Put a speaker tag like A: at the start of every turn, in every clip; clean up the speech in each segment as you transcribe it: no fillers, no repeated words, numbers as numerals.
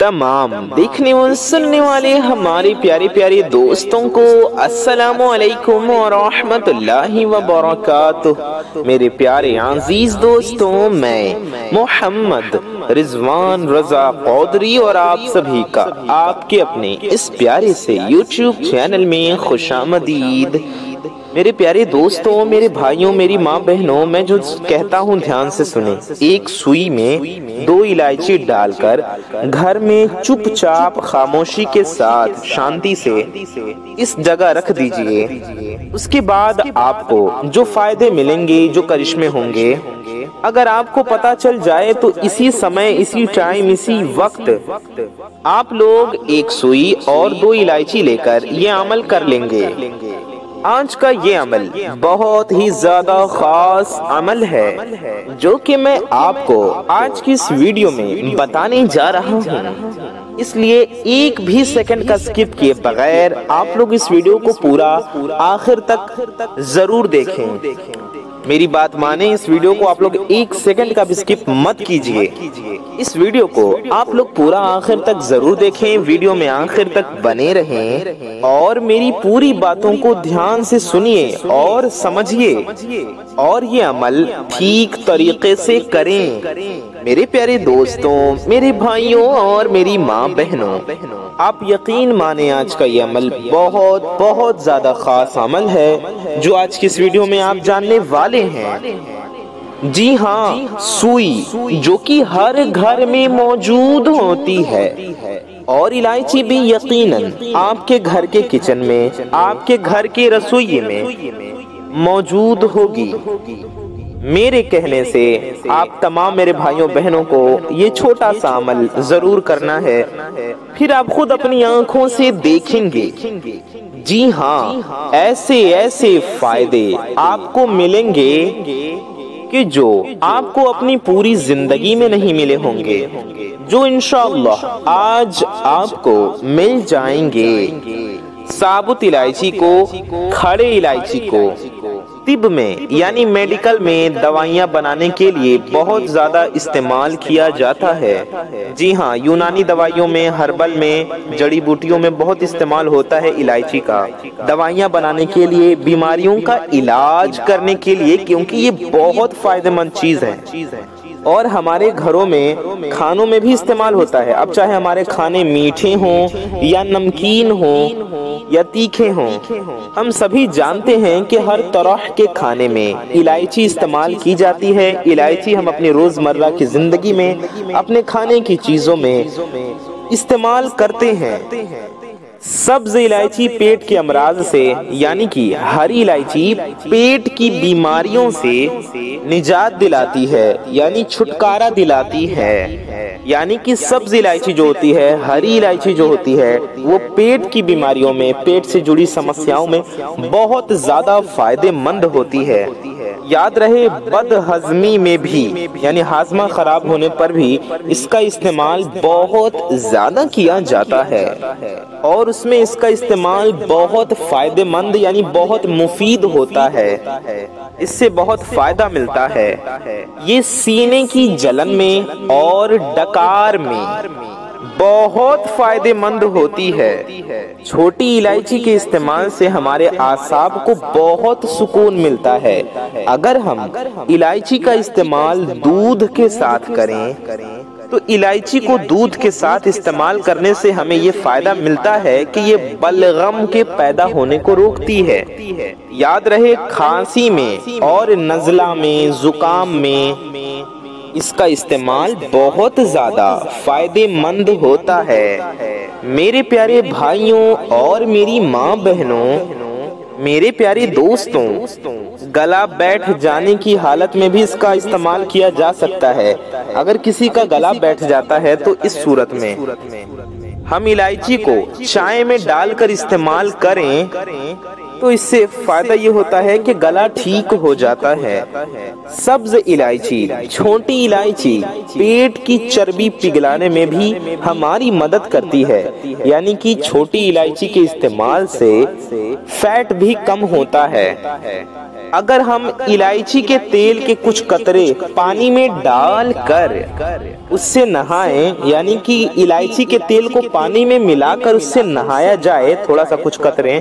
A: तमाम देखने और सुनने वाले हमारे प्यारे प्यारे दोस्तों को अस्सलामु अलैकुम व रहमतुल्लाहि व बरकातुहू। मेरे प्यारे अजीज दोस्तों, मैं मोहम्मद रिजवान रजा कौदरी और आप सभी का आपके अपने इस प्यारे से YouTube चैनल में खुशामदीद। मेरे प्यारे दोस्तों, मेरे भाइयों, मेरी माँ बहनों, मैं जो कहता हूँ ध्यान से सुने। एक सुई में 2 इलायची डालकर घर में चुपचाप खामोशी के साथ शांति से इस जगह रख दीजिए। उसके बाद आपको जो फायदे मिलेंगे, जो करिश्मे होंगे, अगर आपको पता चल जाए तो इसी समय, इसी टाइम, इसी वक्त आप लोग एक सुई और 2 इलायची लेकर ये अमल कर लेंगे। आज का ये अमल बहुत ही ज्यादा खास अमल है जो कि मैं आपको आज की इस वीडियो में बताने जा रहा हूँ। इसलिए एक भी सेकंड का स्किप किए बगैर आप लोग इस वीडियो को पूरा आखिर तक जरूर देखें। मेरी बात माने, इस वीडियो को आप लोग एक सेकंड का भी स्किप मत कीजिए। इस वीडियो को आप लोग पूरा आखिर तक जरूर देखें, वीडियो में आखिर तक बने रहें और मेरी पूरी बातों को ध्यान से सुनिए और समझिए और ये अमल ठीक तरीके से करें। मेरे प्यारे दोस्तों, मेरे भाइयों और मेरी माँ बहनों, आप यकीन माने आज का ये अमल बहुत बहुत ज्यादा खास अमल है जो आज की इस वीडियो में आप जानने वाले हैं। जी हाँ, सुई जो कि हर घर में मौजूद होती है और इलायची भी यकीनन आपके घर के किचन में, आपके घर के रसोई में मौजूद होगी। मेरे कहने से आप तमाम मेरे भाइयों बहनों को ये छोटा सा अमल जरूर करना है, फिर आप खुद अपनी आंखों से देखेंगे। जी हाँ, ऐसे ऐसे फायदे आपको मिलेंगे कि जो आपको अपनी पूरी जिंदगी में नहीं मिले होंगे, जो इंशाअल्लाह आज आपको मिल जाएंगे। साबुत इलायची को, खड़े इलायची को तिब में यानी मेडिकल में दवाइयाँ बनाने के लिए बहुत ज्यादा इस्तेमाल किया जाता है। जी हाँ, यूनानी दवाइयों में, हर्बल में, जड़ी बूटियों में बहुत इस्तेमाल होता है इलायची का, दवाइयाँ बनाने के लिए, बीमारियों का इलाज करने के लिए, क्योंकि ये बहुत फायदेमंद चीज है और हमारे घरों में, खानों में भी इस्तेमाल होता है। अब चाहे हमारे खाने मीठे हों या नमकीन हों या तीखे हों, हम सभी जानते हैं कि हर तरह के खाने में इलायची इस्तेमाल की जाती है। इलायची हम अपनी रोजमर्रा की जिंदगी में, अपने खाने की चीजों में इस्तेमाल करते हैं। सब्ज इलायची पेट के अमराज से यानी कि हरी इलायची पेट की बीमारियों से निजात दिलाती है, यानी छुटकारा दिलाती है। यानी कि सब्ज इलायची जो होती है, हरी इलायची जो होती है, वो पेट की बीमारियों में, पेट से जुड़ी समस्याओं में बहुत ज्यादा फायदेमंद होती है। याद रहे, बदहजमी में भी यानी हाजमा खराब होने पर भी इसका इस्तेमाल बहुत ज्यादा किया जाता है और उसमें इसका इस्तेमाल बहुत फायदेमंद यानी बहुत मुफीद होता है। इससे बहुत फायदा मिलता है। ये सीने की जलन में और डकार में बहुत फायदेमंद होती है। छोटी इलायची के इस्तेमाल से हमारे आसाब को बहुत सुकून मिलता है। अगर हम इलायची का इस्तेमाल दूध के साथ करें तो इलायची को दूध के साथ इस्तेमाल करने से हमें ये फायदा मिलता है कि ये बलगम के पैदा होने को रोकती है। याद रहे, खांसी में और नज़ला में, जुकाम में इसका इस्तेमाल बहुत ज्यादा फायदेमंद होता है। मेरे प्यारे भाइयों और मेरी माँ बहनों, मेरे प्यारे दोस्तों, गला बैठ जाने की हालत में भी इसका इस्तेमाल किया जा सकता है। अगर किसी का गला बैठ जाता है तो इस सूरत में हम इलायची को चाय में डालकर इस्तेमाल करें तो इससे फायदा ये होता है कि गला ठीक हो जाता है। सब्ज इलायची, छोटी इलायची पेट की चर्बी पिघलाने में भी हमारी मदद करती है। यानी कि छोटी इलायची के इस्तेमाल से फैट भी कम होता है। اگر ہم الائچی کے تیل کے کچھ قطرے پانی میں ڈال کر اس سے نہائیں، یعنی کہ الائچی کے تیل کو پانی میں ملا کر اس سے نہایا جائے تھوڑا سا کچھ قطرے،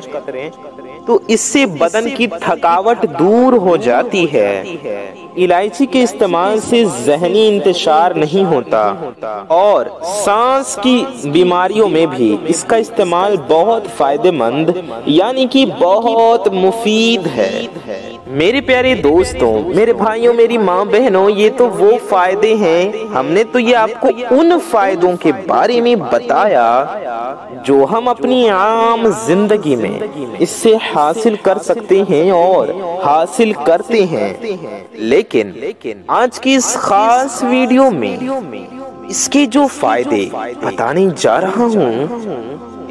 A: تو اس سے بدن کی تھکاوٹ دور ہو جاتی ہے۔ الائچی کے استعمال سے ذہنی انتشار نہیں ہوتا اور سانس کی بیماریوں میں بھی اس کا استعمال بہت فائدہ مند یعنی کہ بہت مفید ہے۔ میرے پیارے دوستوں، میرے بھائیوں، میری ماں بہنوں، یہ تو وہ فائدے ہیں، ہم نے تو یہ آپ کو ان فائدوں کے بارے میں بتایا جو ہم اپنی عام زندگی میں اس سے حاصل کر سکتے ہیں اور حاصل کرتے ہیں، لیکن آج کی اس خاص ویڈیو میں اس کے جو فائدے بتانے جا رہا ہوں،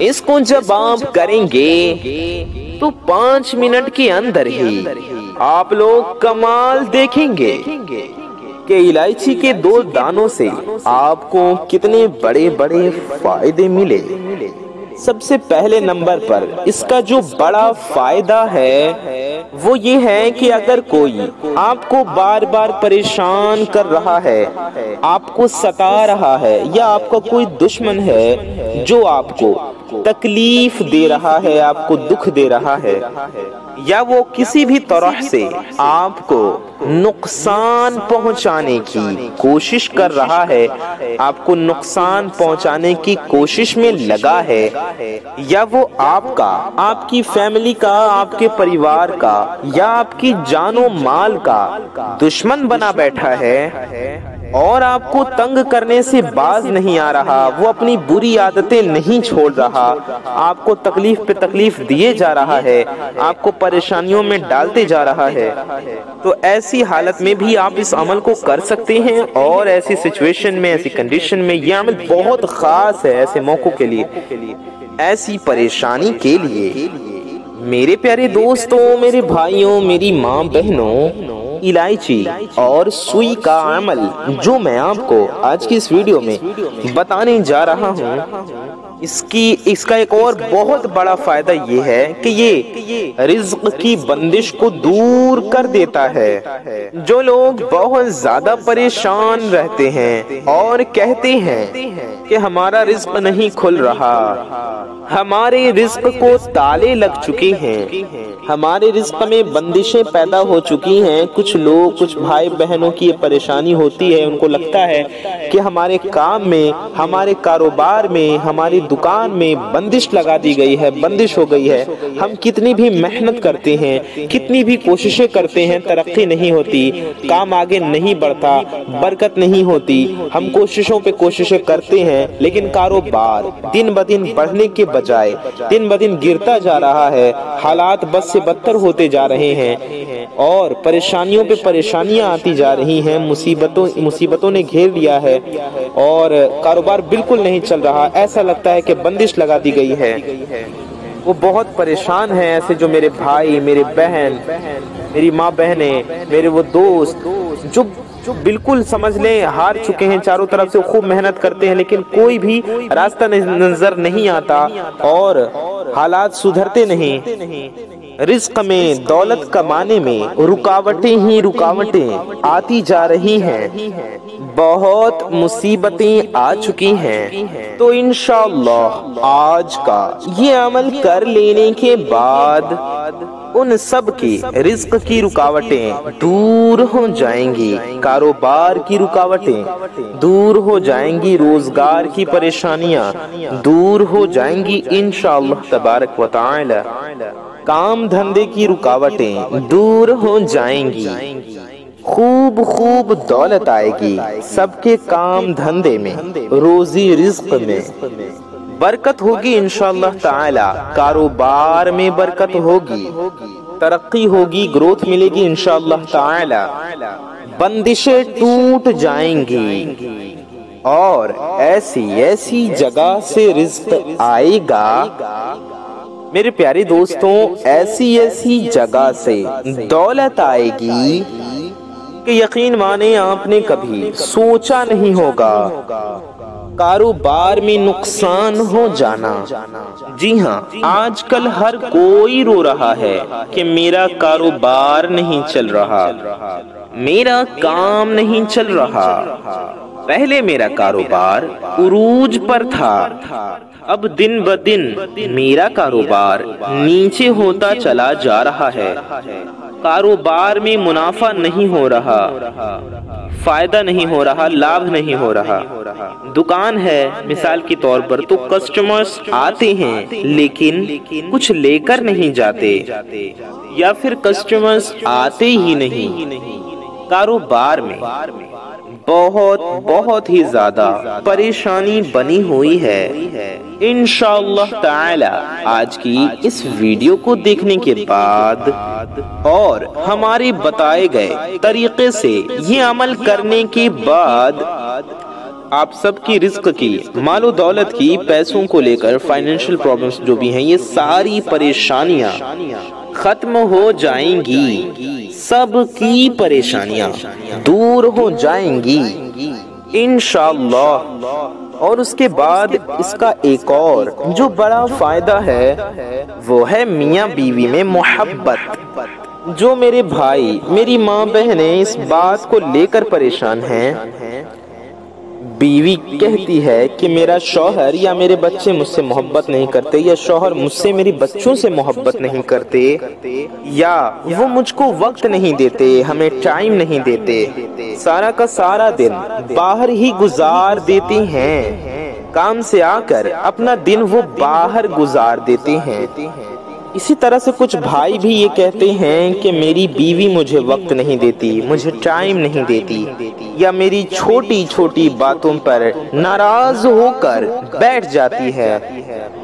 A: اس کو جب آپ کریں گے تو 5 منٹ کے اندر ہی آپ لوگ کمال دیکھیں گے کہ الائچی کے 2 دانوں سے آپ کو کتنے بڑے بڑے فائدے ملے۔ سب سے پہلے نمبر پر اس کا جو بڑا فائدہ ہے وہ یہ ہے کہ اگر کوئی آپ کو بار بار پریشان کر رہا ہے، آپ کو ستا رہا ہے، یا آپ کا کوئی دشمن ہے جو آپ کو تکلیف دے رہا ہے، آپ کو دکھ دے رہا ہے، یا وہ کسی بھی طرح سے آپ کو نقصان پہنچانے کی کوشش کر رہا ہے، آپ کو نقصان پہنچانے کی کوشش میں لگا ہے، یا وہ آپ کا، آپ کی فیملی کا، آپ کے پریوار کا یا آپ کی جان و مال کا دشمن بنا بیٹھا ہے اور آپ کو تنگ کرنے سے باز نہیں آ رہا، وہ اپنی بری عادتیں نہیں چھوڑ رہا، آپ کو تکلیف پہ تکلیف دیے جا رہا ہے، آپ کو پریشانیوں میں ڈالتے جا رہا ہے، تو ایسی حالت میں بھی آپ اس عمل کو کر سکتے ہیں۔ اور ایسی سچویشن میں، ایسی کنڈیشن میں یہ عمل بہت خاص ہے ایسے موقعوں کے لیے، ایسی پریشانی کے لیے۔ میرے پیارے دوستوں، میرے بھائیوں، میری ماں بہنوں، الائچی اور سوئی کا عمل جو میں آپ کو آج کی اس ویڈیو میں بتانے جا رہا ہوں، اس کا ایک اور بہت بڑا فائدہ یہ ہے کہ یہ رزق کی بندش کو دور کر دیتا ہے۔ جو لوگ بہت زیادہ پریشان رہتے ہیں اور کہتے ہیں کہ ہمارا رزق نہیں کھل رہا، ہمارے رزق کو تالے لگ چکے ہیں، ہمارے رزق میں بندشیں پیدا ہو چکی ہیں، کچھ لوگ، کچھ بھائی بہنوں کی یہ پریشانی ہوتی ہے، ان کو لگتا ہے کہ ہمارے کام میں، ہمارے کاروبار میں، ہماری دکان میں بندش لگا دی گئی ہے، بندش ہو گئی ہے، ہم کتنی بھی محنت کرتے ہیں، کتنی بھی کوششیں کرتے ہیں، ترقی نہیں ہوتی، کام آگے نہیں بڑھتا، برکت نہیں ہوتی، ہم کوششوں پہ کوششیں کرتے ہیں لیکن کاروبار دن بدن بڑھنے کے بجائے دن بدن گرتا جا رہا ہے، حالات بد سے بدتر ہوتے جا رہے ہیں اور پریشانیوں پہ پریشانیاں آتی جا رہی ہیں، مصیبتوں نے گھیر لیا ہے اور کاروبار بالکل نہیں چل رہا، ایسا لگتا ہے کہ بندش لگا دی گئی ہے۔ وہ بہت پریشان ہیں ایسے جو میرے بھائی، میرے بہن، میری ماں بہنیں، میرے وہ دوست جو بالکل سمجھ لیں ہار چکے ہیں، چاروں طرف سے خوب محنت کرتے ہیں لیکن کوئی بھی راستہ نظر نہیں آتا اور حالات سدھرتے نہیں، رزق میں، دولت کمانے میں رکاوٹیں ہی رکاوٹیں آتی جا رہی ہیں، بہت مصیبتیں آ چکی ہیں، تو انشاءاللہ آج کا یہ عمل کر لینے کے بعد ان سب کی رزق کی رکاوٹیں دور ہو جائیں گی، کاروبار کی رکاوٹیں دور ہو جائیں گی، روزگار کی پریشانیاں دور ہو جائیں گی انشاءاللہ تبارک و تعالی، کام دھندے کی رکاوٹیں دور ہو جائیں گی، خوب دولت آئے گی، سب کے کام دھندے میں، روزی رزق میں برکت ہوگی انشاءاللہ تعالی، کاروبار میں برکت ہوگی، ترقی ہوگی، گروتھ ملے گی انشاءاللہ تعالی، بندشیں ٹوٹ جائیں گی اور ایسی جگہ سے رزق آئے گا میرے پیارے دوستوں، ایسی جگہ سے دولت آئے گی کہ یقین مانے آپ نے کبھی سوچا نہیں ہوگا، कारोबार में नुकसान हो जाना। जी हाँ, आजकल हर कोई रो रहा है कि मेरा कारोबार नहीं चल रहा, मेरा काम नहीं चल रहा। पहले मेरा कारोबार उरूज पर था, अब दिन ब दिन मेरा कारोबार नीचे होता चला जा रहा है। कारोबार में मुनाफा नहीं हो रहा, फायदा नहीं हो रहा, लाभ नहीं हो रहा। दुकान है मिसाल के तौर पर, तो कस्टमर्स आते हैं लेकिन कुछ लेकर नहीं जाते, या फिर कस्टमर्स आते ही नहीं। कारोबार में बहुत ही ज्यादा परेशानी बनी हुई है। इंशाअल्लाह ताला आज की इस वीडियो को देखने के बाद और हमारे बताए गए तरीके से ये अमल करने के बाद आप सबकी रिस्क की, मालो दौलत की, पैसों को लेकर फाइनेंशियल प्रॉब्लम्स जो भी हैं, ये सारी परेशानियां खत्म हो जाएंगी। सबकी परेशानियां दूर हो जाएंगी इंशाअल्लाह। और उसके बाद इसका एक और जो बड़ा फायदा है वो है मियाँ बीवी में मोहब्बत। जो मेरे भाई, मेरी माँ बहनें इस बात को लेकर परेशान हैं, बीवी कहती है कि मेरा शौहर या मेरे बच्चे मुझसे मोहब्बत नहीं करते, या शौहर मुझसे मेरी बच्चों से मोहब्बत नहीं करते, या वो मुझको वक्त नहीं देते, हमें टाइम नहीं देते, सारा का सारा दिन बाहर ही गुजार देते हैं, काम से आकर अपना दिन वो बाहर गुजार देते हैं। इसी तरह से कुछ भाई भी ये कहते हैं कि मेरी बीवी मुझे वक्त नहीं देती, मुझे टाइम नहीं देती, या मेरी छोटी छोटी बातों पर नाराज होकर बैठ जाती है।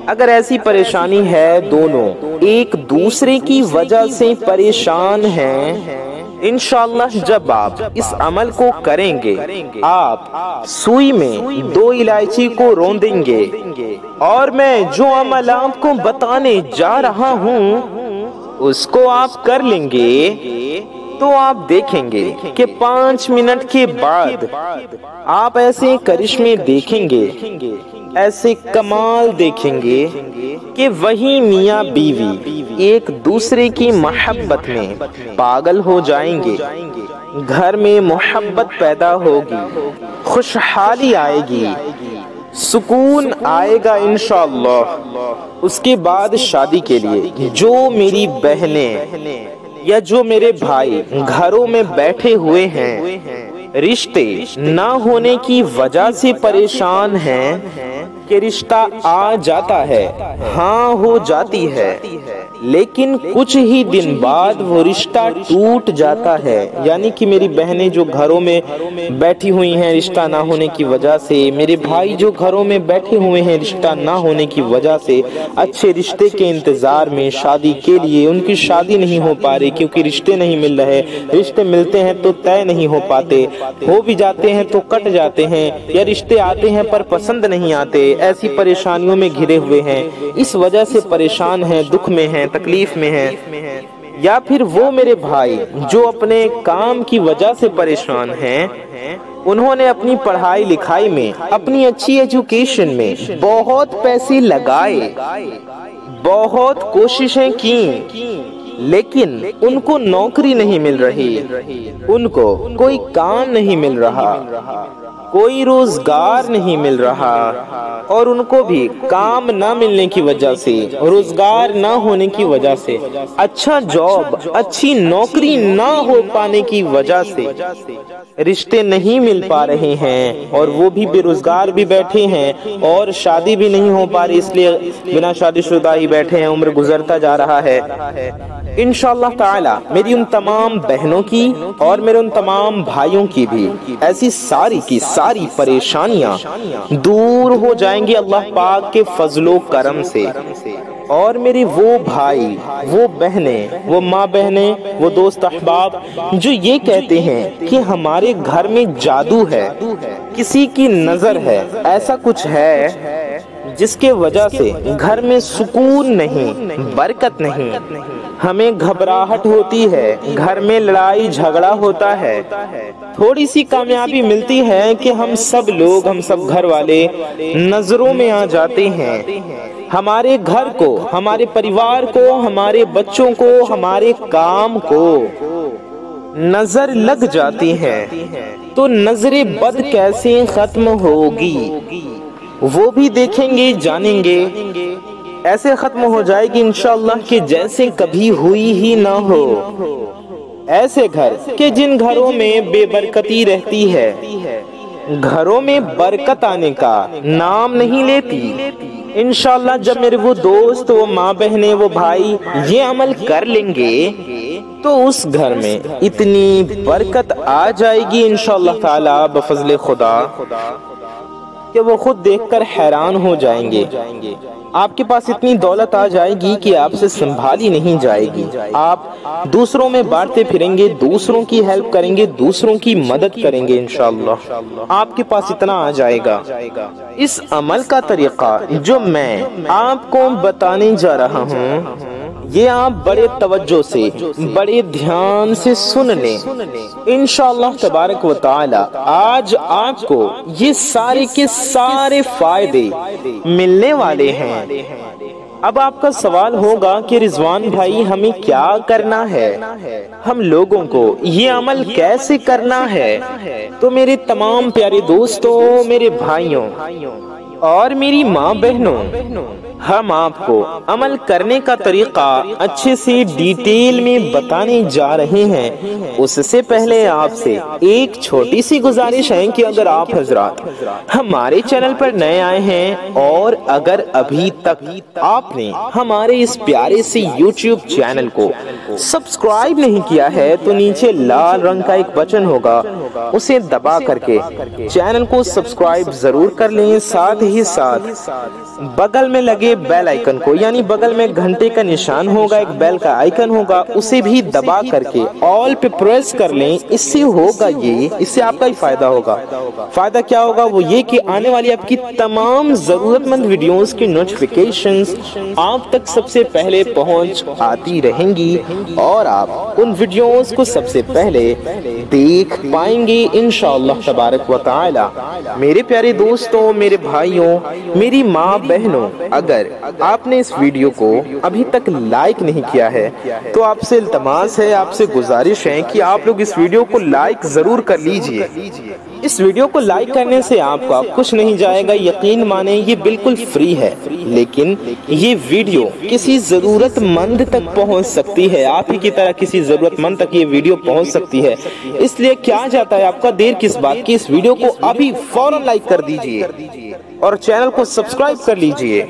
A: अगर ऐसी परेशानी है, दोनों एक दूसरे की वजह से परेशान हैं, इंशाअल्लाह जब आप इस अमल को करेंगे, आप सुई में 2 इलायची को रौंदेंगे, और मैं जो अमल आपको बताने जा रहा हूँ उसको आप कर लेंगे, तो आप देखेंगे कि 5 मिनट के बाद आप ऐसे करिश्मे देखेंगे, ऐसे कमाल देखेंगे कि वही मियाँ बीवी एक दूसरे की मोहब्बत में पागल हो जाएंगे। घर में मोहब्बत पैदा होगी, खुशहाली आएगी, सुकून आएगा इंशाअल्लाह। उसके बाद शादी के लिए जो मेरी बहनें या जो मेरे भाई घरों में बैठे हुए हैं, रिश्ते ना होने की वजह से परेशान हैं कि रिश्ता आ जाता है, हाँ हो जाती है, लेकिन कुछ ही दिन बाद वो रिश्ता टूट जाता है। यानी कि मेरी बहनें जो घरों में बैठी हुई हैं रिश्ता ना होने की वजह से, मेरे भाई जो घरों में बैठे हुए हैं रिश्ता ना होने की वजह से, अच्छे रिश्ते के इंतजार में शादी के लिए उनकी शादी नहीं हो पा रही क्योंकि रिश्ते नहीं मिल रहे। रिश्ते मिलते हैं तो तय नहीं हो पाते, हो भी जाते हैं तो कट जाते हैं, या रिश्ते आते हैं पर पसंद नहीं आते। ऐसी परेशानियों में घिरे हुए हैं, इस वजह से परेशान हैं, दुख में हैं, तकलीफ में हैं। या फिर वो मेरे भाई जो अपने काम की वजह से परेशान हैं, उन्होंने अपनी पढ़ाई लिखाई में, अपनी अच्छी एजुकेशन में बहुत पैसे लगाए, बहुत कोशिशें की, लेकिन उनको नौकरी नहीं मिल रही, उनको कोई काम नहीं मिल रहा, कोई रोजगार नहीं मिल रहा, और उनको भी काम ना मिलने की वजह से, रोजगार ना होने की वजह से, अच्छा जॉब, अच्छी नौकरी ना हो पाने की वजह से रिश्ते नहीं मिल पा रहे हैं, और वो भी बेरोजगार भी बैठे हैं और शादी भी नहीं हो पा रही, इसलिए बिना शादीशुदा ही बैठे हैं, उम्र गुजरता जा रहा है। इंशाअल्लाह ताला मेरी उन तमाम बहनों की और मेरे उन तमाम भाइयों की भी ऐसी सारी की सारी परेशानियां दूर हो जाएंगी अल्लाह पाक के फजलो करम से। और मेरे वो भाई, वो बहनें, वो माँ बहनें, वो दोस्त अहबाब जो ये कहते हैं कि हमारे घर में जादू है, किसी की नजर है, ऐसा कुछ है जिसके वजह से घर में सुकून नहीं, बरकत नहीं, ہمیں گھبراہٹ ہوتی ہے، گھر میں لڑائی جھگڑا ہوتا ہے، تھوڑی سی کامیابی ملتی ہے کہ ہم سب لوگ، ہم سب گھر والے نظروں میں آ جاتے ہیں، ہمارے گھر کو، ہمارے پریوار کو، ہمارے بچوں کو، ہمارے کام کو نظر لگ جاتی ہے۔ تو نظر بد کیسے ختم ہوگی وہ بھی دیکھیں گے، جانیں گے۔ ایسے ختم ہو جائے گی انشاءاللہ کہ جیسے کبھی ہوئی ہی نہ ہو۔ ایسے گھر کہ جن گھروں میں بے برکتی رہتی ہے، گھروں میں برکت آنے کا نام نہیں لیتی۔ انشاءاللہ جب میرے وہ دوست، وہ ماں بہنیں، وہ بھائی یہ عمل کر لیں گے تو اس گھر میں اتنی برکت آ جائے گی انشاءاللہ تعالی بفضل خدا کہ وہ خود دیکھ کر حیران ہو جائیں گے۔ آپ کے پاس اتنی دولت آ جائے گی کہ آپ سے سنبھالی نہیں جائے گی۔ آپ دوسروں میں بانٹتے پھریں گے، دوسروں کی ہیلپ کریں گے، دوسروں کی مدد کریں گے انشاءاللہ۔ آپ کے پاس اتنا آ جائے گا۔ اس عمل کا طریقہ جو میں آپ کو بتانے جا رہا ہوں، یہ آپ بڑے توجہ سے، بڑے دھیان سے سن لیں۔ انشاءاللہ تبارک و تعالی آج آپ کو یہ سارے کے سارے فائدے ملنے والے ہیں۔ اب آپ کا سوال ہوگا کہ رضوان بھائی ہمیں کیا کرنا ہے، ہم لوگوں کو یہ عمل کیسے کرنا ہے؟ تو میرے تمام پیارے دوستوں، میرے بھائیوں اور میری ماں بہنوں، ہم آپ کو عمل کرنے کا طریقہ اچھے سے ڈیٹیل میں بتانے جا رہے ہیں۔ اس سے پہلے آپ سے ایک چھوٹی سی گزارش ہے کہ اگر آپ حضرات ہمارے چینل پر نئے آئے ہیں اور اگر ابھی تک آپ نے ہمارے اس پیارے سے یوٹیوب چینل کو سبسکرائب نہیں کیا ہے تو نیچے لال رنگ کا ایک بٹن ہوگا، اسے دبا کر کے چینل کو سبسکرائب ضرور کر لیں۔ ساتھ ہی ساتھ بغل میں لگے بیل آئیکن کو، یعنی بغل میں گھنٹے کا نشان ہوگا، ایک بیل کا آئیکن ہوگا، اسے بھی دبا کر کے آل پہ پریس کر لیں۔ اس سے ہوگا یہ، اس سے آپ کا ہی فائدہ ہوگا۔ فائدہ کیا ہوگا؟ وہ یہ کہ آنے والی آپ کی تمام ضرورت مند ویڈیوز کی نوٹیفیکیشنز آپ تک سب سے پہلے پہنچ آتی رہیں گی اور آپ ان ویڈیوز کو سب سے پہلے دیکھ پائیں گے انشاءاللہ تبارک و تعالی۔ میرے پیارے دوستوں، میرے بھائیوں، میری ماں بہنوں، اگر آپ نے اس ویڈیو کو ابھی تک لائک نہیں کیا ہے تو آپ سے التماس ہے، آپ سے گزارش ہے کہ آپ لوگ اس ویڈیو کو لائک ضرور کر لیجئے۔ اس ویڈیو کو لائک کرنے سے آپ کو کچھ نہیں جائے گا، یقین مانیں یہ بالکل فری ہے، لیکن یہ ویڈیو کسی ضرورت مند تک پہنچ سکتی ہے، آپ ہی کی طرح کسی ضرورت مند تک یہ ویڈیو پہنچ سکتی ہے۔ اس لیے کیا جاتا ہے آپ کا، دیر کس بات کی، اس ویڈیو کو ابھی فوراً لائک کر دیجئے اور چینل کو سبسکرائب کر لیجئے۔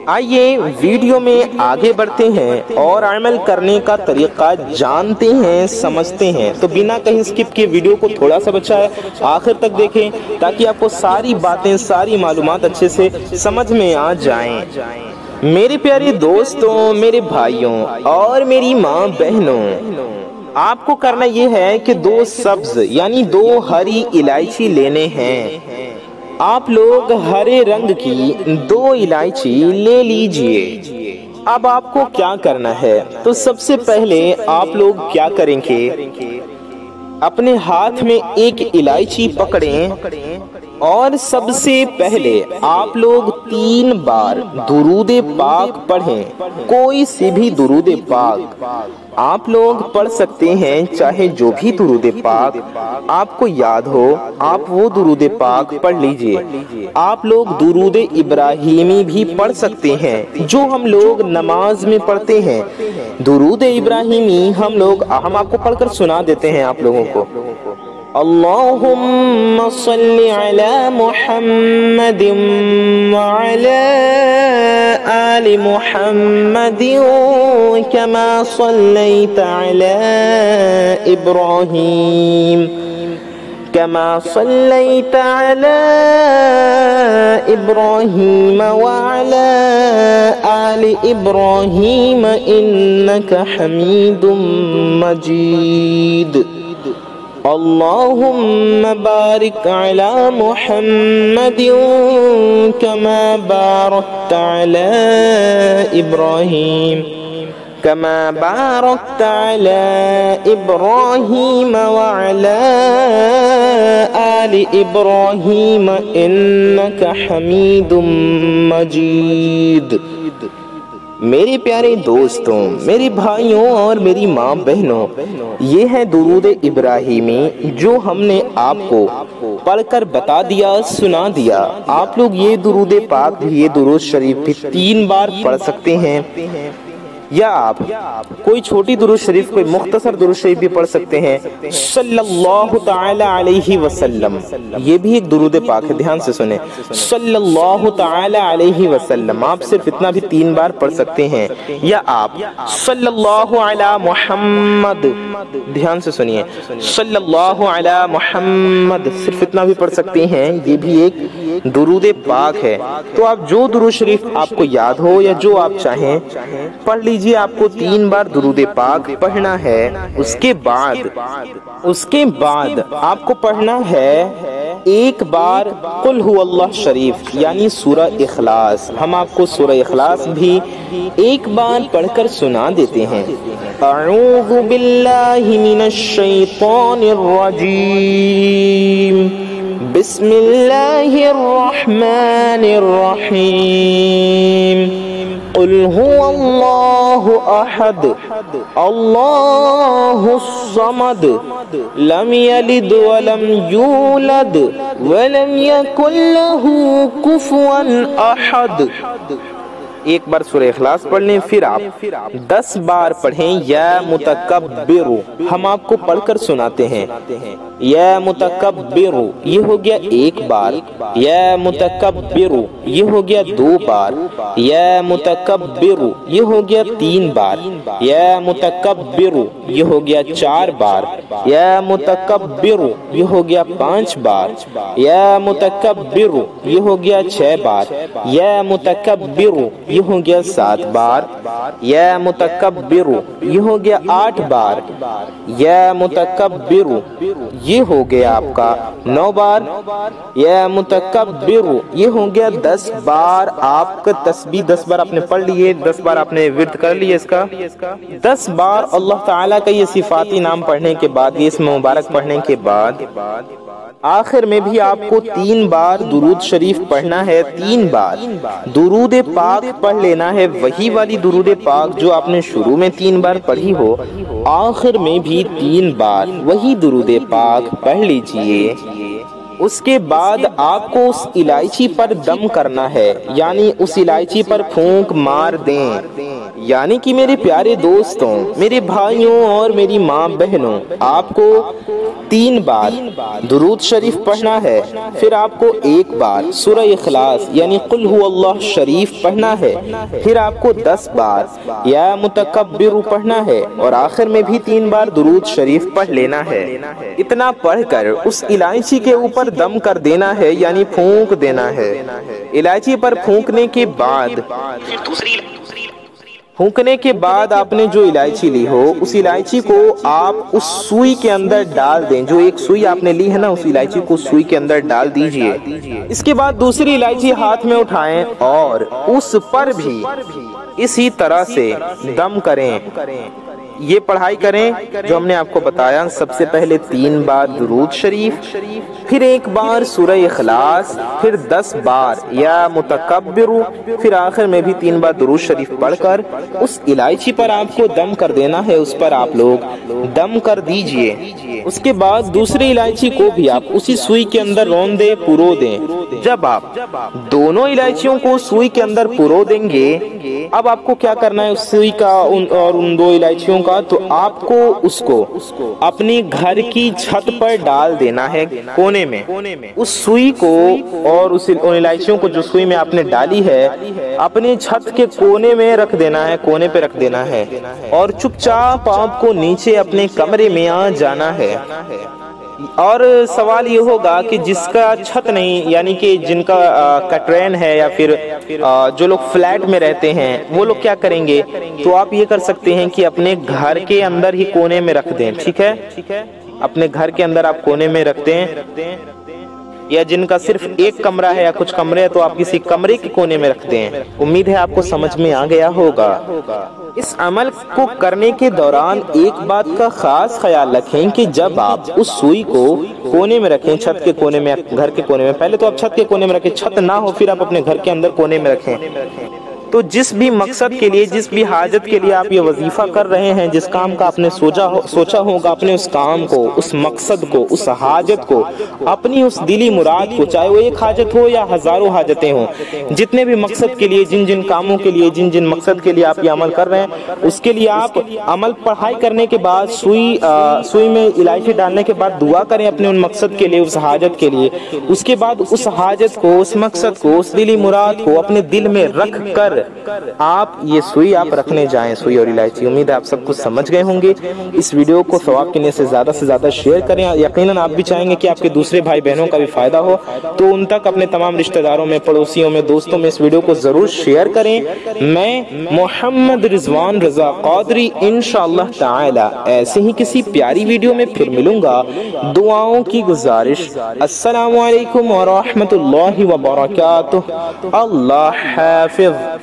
A: آئیے ویڈیو میں آگے بڑھتے ہیں اور عمل کرنے کا طریقہ جانتے ہیں، سمجھتے ہیں۔ تو بنا کہیں سکپ کے ویڈیو کو تھوڑا سا بچہ ہے آخر تک دیکھیں تاکہ آپ کو ساری باتیں، ساری معلومات اچھے سے سمجھ میں آ جائیں۔ میرے پیارے دوستوں، میرے بھائیوں اور میری ماں بہنوں، آپ کو کرنا یہ ہے کہ 2 سبز یعنی 2 ہری الائچی لینے ہیں۔ آپ لوگ ہرے رنگ کی 2 الائچی لے لیجئے۔ اب آپ کو کیا کرنا ہے، تو سب سے پہلے آپ لوگ کیا کریں گے، اپنے ہاتھ میں ایک الائچی پکڑیں اور سب سے پہلے آپ لوگ 3 بار درود پاک پڑھیں۔ کوئی سی بھی درود پاک آپ لوگ پڑھ سکتے ہیں، چاہے جو بھی درود پاک آپ کو یاد ہو آپ وہ درود پاک پڑھ لیجئے۔ آپ لوگ درود ابراہیمی بھی پڑھ سکتے ہیں جو ہم لوگ نماز میں پڑھتے ہیں۔ درود ابراہیمی ہم آپ کو پڑھ کر سنا دیتے ہیں آپ لوگوں کو۔ اللہم صلی علی محمد وعلی آل محمد کما صلیت علی ابراہیم كما صليت على إبراهيم وعلى آل إبراهيم إنك حميد مجيد اللهم بارك على محمد كما باركت على إبراهيم कमा बारकता अला इब्राहीम व अला आलि इब्राहीम इन्नका हमीदुम मजीद। मेरे प्यारे दोस्तों, मेरे भाइयों और मेरी माँ बहनों, ये है दुरूद इब्राहीमी जो हमने आपको पढ़कर बता दिया, सुना दिया। आप लोग ये दुरूद पाक भी, ये दुरूद शरीफ भी 3 बार पढ़ सकते हैं, या आप कोई छोटी दुरूद शरीफ, कोई मुख्तसर दुरूद शरीफ भी पढ़ सकते हैं। सल्लल्लाहु ताला अलैहि वसल्लम, ये भी एक दुरूद पाक है, ध्यान से सुने। सल्लल्लाहु ताला अलैहि वसल्लम, आप सिर्फ इतना भी 3 बार पढ़ सकते हैं। या आप सल्लल्लाहु अला मुहम्मद, ध्यान से सुनिए, सल्लल्लाहु अला मुहम्मद, सिर्फ इतना भी पढ़ सकते हैं। ये भी एक दुरूद पाक है। तो आप जो दुरूद शरीफ आपको याद हो या जो आप चाहें पढ़ लीजिए। आपको 3 बार दुरूद पाक पढ़ना है। उसके बाद आपको पढ़ना है 1 बार कुल हुवल्लाह शरीफ, यानी सूरह इखलास। हम आपको सूरह इखलास भी 1 बार पढ़कर सुना देते हैं। अऊज़ु बिल्लाहि मिनश शैतानिर रजीम, बिस्मिल्लाहिर रहमानिर रहीम। कुल हुवल्लाहु अहद, अल्लाहुस समद, लम यलिद वलम यूलद वलम यकुल लहू कुफुवन अहद। 1 बार सूरह इखलास पढ़ लें, फिर आप 10 बार पढ़ें या मुतकब्बिरु। हम आपको पढ़कर सुनाते हैं। या मुतकब्बिरु, ये हो गया 1 बार। या मुतकब्बिरु, ये हो गया 2 बार। या मुतकब्बिरु, ये हो गया 3 बार। या मुतकब्बिरु, ये हो गया 4 बार। या मुतकब्बिरु, ये हो गया 5 बार। या मुतकब्बिरु, ये हो गया 6 बार। या मुतकब्बिरु, ये हो गया 7 बार। या मुतकब्बिरु, ये हो गया 8 बार। या मुतकब्बिरु, ये हो गया आपका 9 बार। या मुतकब्बिरु, ये हो गया 10 बार। आपका तस्बीह 10 बार आपने पढ़ लिए, 10 बार आपने विर्द कर लिया इसका। 10 बार अल्लाह ताला का ये सिफाती नाम पढ़ने के बाद, ये इसमें मुबारक पढ़ने के बाद आखिर में भी आपको 3 बार दुरूद शरीफ पढ़ना है। 3 बार दुरूद पाक पढ़ लेना है, वही वाली दुरूद पाक जो आपने शुरू में 3 बार पढ़ी हो, आखिर में भी 3 बार वही दुरूद पाक पढ़ लीजिए। उसके बाद आपको उस इलायची पर दम करना है, यानी उस इलायची पर फूंक मार दें। यानी कि मेरे प्यारे दोस्तों, मेरे भाइयों और मेरी माँ बहनों, आपको 3 बार दुरूद शरीफ पढ़ना है। फिर आपको 1 बार सूरह इखलास यानी कुल हुवल्लाह शरीफ पढ़ना है। फिर आपको 10 बार या मुतकब्बिरु पढ़ना है और आखिर में भी 3 बार दुरूद शरीफ पढ़ लेना है। इतना पढ़कर उस इलायची के ऊपर दम कर देना है, यानी फूंक देना है। इलायची पर फूंकने के बाद आपने जो इलायची ली हो, उस इलायची को आप उस सुई के अंदर डाल दें। जो एक सुई आपने ली है ना, उस इलायची को सुई के अंदर डाल दीजिए। इसके बाद दूसरी इलायची हाथ में उठाएं और उस पर भी इसी तरह से दम करें। ये पढ़ाई करें जो हमने आपको बताया। सबसे पहले 3 बार दुरूद शरीफ, फिर 1 बार सूरह इखलास, फिर 10 बार या मुतकब्बिरु, फिर आखिर में भी 3 बार दुरूद शरीफ पढ़कर उस इलायची पर आपको दम कर देना है। उस पर आप लोग दम कर दीजिए। उसके बाद दूसरी इलायची को भी आप उसी सुई के अंदर रौंदे पुरो दें। जब आप दोनों इलायचियों को सुई के अंदर पुरो देंगे, अब आपको क्या करना है उस सुई का और उन 2 इलायचियों का, तो आपको उसको अपने घर की छत पर डाल देना है, कोने में। उस सुई को और उन इलायचियों को जो सुई में आपने डाली है, अपने छत के कोने में रख देना है, कोने पे रख देना है और चुपचाप आपको नीचे अपने कमरे में आ जाना है। और सवाल ये होगा कि जिसका छत नहीं, यानी कि जिनका कटरैन है या फिर जो लोग फ्लैट में रहते हैं, वो लोग क्या करेंगे? तो आप ये कर सकते हैं कि अपने घर के अंदर ही कोने में रख दें। ठीक है, अपने घर के अंदर आप कोने में रख दें। या जिनका सिर्फ एक कमरा है या कुछ कमरे हैं, तो आप किसी कमरे के कोने में रखते हैं। उम्मीद है आपको समझ में आ गया होगा। اس عمل کو کرنے کے دوران ایک بات کا خاص خیال رکھیں کہ جب آپ اس سوئی کو کونے میں رکھیں، چھت کے کونے میں، گھر کے کونے میں، پہلے تو آپ چھت کے کونے میں رکھیں، چھت نہ ہو پھر آپ اپنے گھر کے اندر کونے میں رکھیں۔ تو جس بھی مقصد کے لیے، جس بھی حاجت کے لیے آپ یہ وظیفہ کر رہے ہیں، جس کام کا آپ نے سوچا ہوگا، اپنے اس کام کو، اس مقصد کو، اس حاجت کو، اپنی اس دلی مراد کو، چاہے وہ ایک حاجت ہو یا ہزاروں حاجتیں ہوں، جتنے بھی مقصد کے لیے، جن جن کاموں کے لیے، جن جن مقصد کے لیے آپ یہ عمل کر رہے ہیں، اس کے لیے آپ عمل پڑھائی کرنے کے بعد سوئی میں الائچی ڈالنے کے بعد دعا کریں اپنے ان مقصد کے لیے، اس حاجت کے لیے۔ اس کے بعد اس حاجت کو، اس مقصد کو، اس دلی مراد کو اپنے دل میں رکھ کر آپ یہ سوئی آپ رکھنے جائیں، سوئی اور الائچی۔ امید ہے آپ سب کچھ سمجھ گئے ہوں گے۔ اس ویڈیو کو ثواب کے نیت سے زیادہ شیئر کریں۔ یقیناً آپ بھی چاہیں گے کہ آپ کے دوسرے بھائی بہنوں کا بھی فائدہ ہو، تو ان تک، اپنے تمام رشتہ داروں میں، پڑوسیوں میں، دوستوں میں اس ویڈیو کو ضرور شیئر کریں۔ میں محمد رضوان رضا قادری انشاءاللہ تعالی ایسے ہی کسی پیاری ویڈیو میں پھر ملوں گا۔ دعاؤں کی گزارش۔ السلام علیکم ورحمۃ اللہ وبرکاتہ۔ اللہ حافظ۔